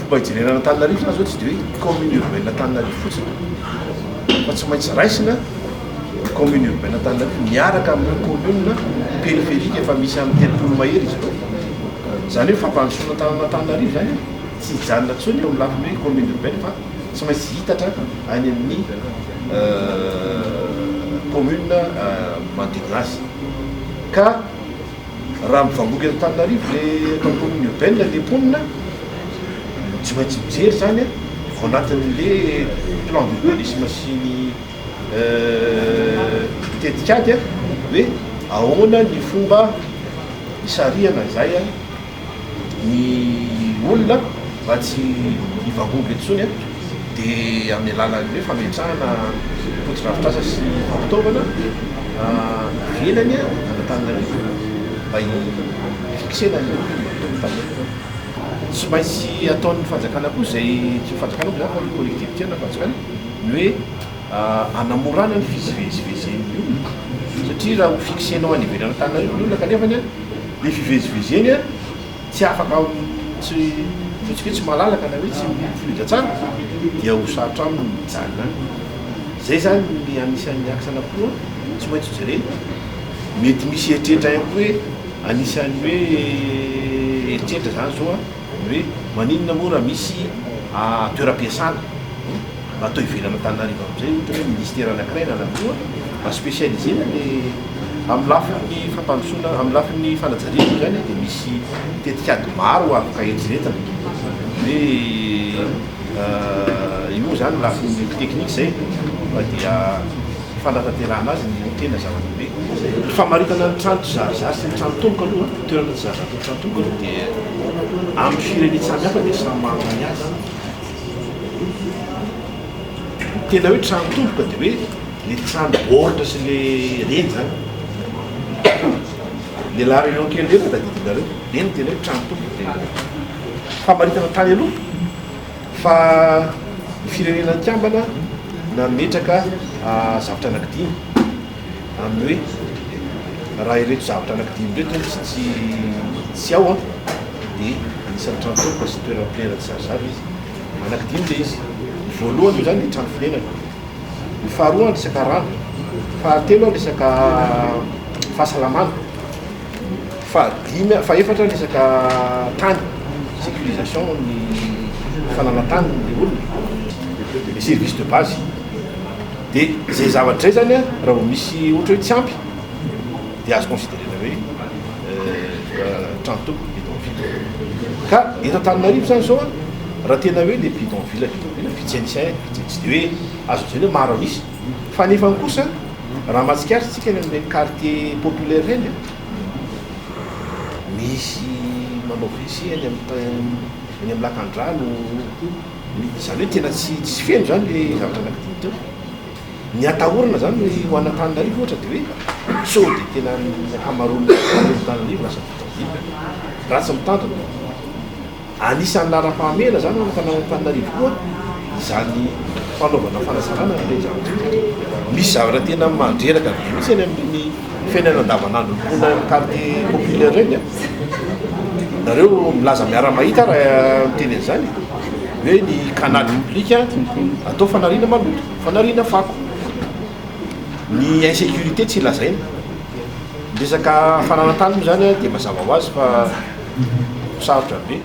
fomba hijerena Antananarivo zany zao tsy de hoe commune urbaine Antananarivo fotsiny fa tsy maintsy raisina commune urbaine Antananarivo miaraka amin'ny commune périphérique efa misy amin'ny telopolo mahery izy ireo zany hoe fampandrosoana Antananarivo zany tsy hijanona tsony eo amin'ny lafiny hoe commune urbaine fa tsy maintsy hitatra any amin'ny commune manodidina azy ka raha mivangoky Antananarivo le atao commune urbaine le mponina tsy maintsy mijery zany ao anatin'le plan d'urbanisme sy ny tetikady hoe ahoana ny fomba hisarihana zay ny olona mba tsy hivangoky etsony dia amin'ny alalan'ny hoe fametrahana fotodrafitrasa sy fampitaovana velany Antananarivo mba hifixena ny tsy maintsy ataon'ny fanjakana koa zay tsy fanjakana koa zany fa ny collectivité na fanjakana ny hoe anamorana ny fivezivezen'ny olona satria raha ho fixenao any ivelany Antananarivo ny olona kanefany le fivezivezeny tsy afaka tsy hoe tsy malalaka na hoe tsy mifiloja tsara dia ho sarotra aminy mijanona zay zany ny anisan'ny aksana koa tsy maintsy jereny mety misy eritreritra ihany koa hoe anisan'ny hoe eritreritra zany zao hoe maninona moa raha misy toeram-piasana mba atao ivelana Antananarivo am'izay ohatra hoe ministère anankiray na koa mba spécialisé le amin'ny lafin'ny fampandrosoana amin'ny lafin'ny fanajariana zany dia misy tetikady maro afaka eritreretina hoe io zany lafin'ny teknika zay fa dia fanatanterahana azy ny tena zava-dehibe ny famaritana ny trano zarizary sy ny trano tomboka aloha toerana tsy zarizary ny trano tomboka aloha dia amin'ny firenena samy hafa dia samy manana azy tena hoe trano tomboka dia hoe le trano baoritra sy le reny zany le la réunion kely reny tadidinareo reny tena hoe trano tomboka famaritana tany aloha fa ny firenena Kambana nametraka zavatra anankidimy amin'ny hoe raha ireto zavatra anankidimy reto tsy ao dia anisan'ny trano tomboka sy toeram-pinena tsy zarizary izy anankidimy le izy ny voalohany io zany ny trano finanana ny faharoa resaka rano fahatelo resaka fahasalamana faefatra resaka tany sécurisation ny fananatany le olona le service de base dia zay zavatra zay zany raha ho misy ohatra hoe tsy ampy dia azo considérena hoe trano tomboka bidonville ka eto Antananarivo zany zao raha tena hoe le bidonville fitsenisa tsy de hoe azo zany hoe maro misy fa nefa kosa raha mahatsikaritra tsika eny amin'ny quartier populaire reny misy manao WC eny amin'ny lakan-drano zany hoe tena tsy feno zany le zavatra anankidimy teo ny atahorana zany ho an'ny Antananarivo ohatra dia hoe sao dia tena akamaroana Antananarivo lasa bidonville raha tsy mitandrina anisan'ny laram-pahamehana zany anatana Antananarivo koa izany fanaovana fanasarana le zavatra misy zavatra tena mandreraka be mihitsy eny amin'ny fiainana andavanandro mpona quartier populaire reny nareo milaza miara-mahita raha miteny an'izany hoe ny canal public atao fanariana maloto fanariana fako ny insécurité tsy lazaina resaka fananantany moa zany dia mazava ho azy fa sarotra be